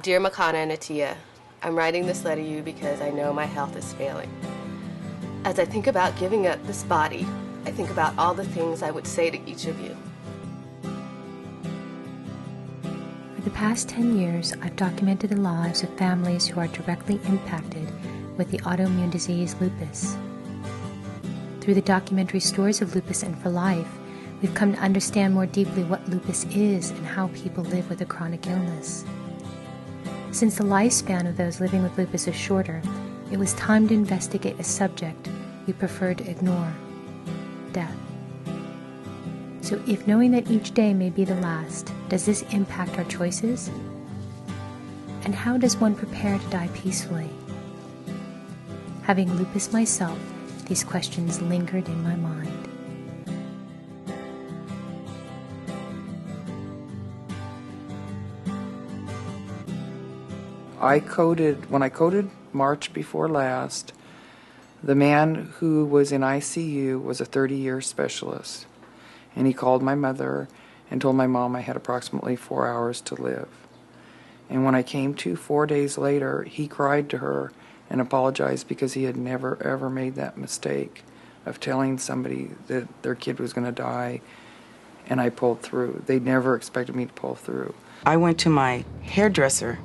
Dear Makana and Atia, I'm writing this letter to you because I know my health is failing. As I think about giving up this body, I think about all the things I would say to each of you. For the past 10 years, I've documented the lives of families who are directly impacted with the autoimmune disease lupus. Through the documentary Stories of Lupus and for Life, we've come to understand more deeply what lupus is and how people live with a chronic illness. Since the lifespan of those living with lupus is shorter, it was time to investigate a subject we prefer to ignore: death. So if knowing that each day may be the last, does this impact our choices? And how does one prepare to die peacefully? Having lupus myself, these questions lingered in my mind. When I coded March before last, the man who was in ICU was a 30-year specialist. And he called my mother and told my mom I had approximately 4 hours to live. And when I came to 4 days later, he cried to her and apologized because he had never, ever made that mistake of telling somebody that their kid was going to die, and I pulled through. They never expected me to pull through. I went to my hairdresser,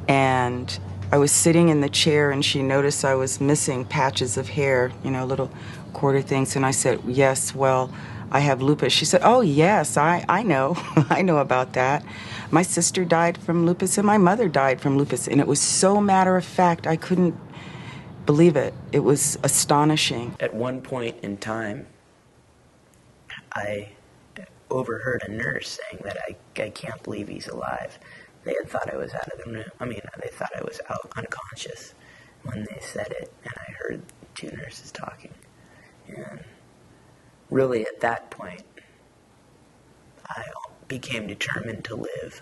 and I was sitting in the chair, and she noticed I was missing patches of hair, you know, little quarter things, and I said, yes, well, I have lupus. She said, oh, yes, I know. I know about that. My sister died from lupus, and my mother died from lupus, and it was so matter of fact, I couldn't believe it. It was astonishing. At one point in time, I overheard a nurse saying that I can't believe he's alive. They had thought I was out of the room. I mean, they thought I was out unconscious when they said it, and I heard two nurses talking. And really, at that point, I became determined to live.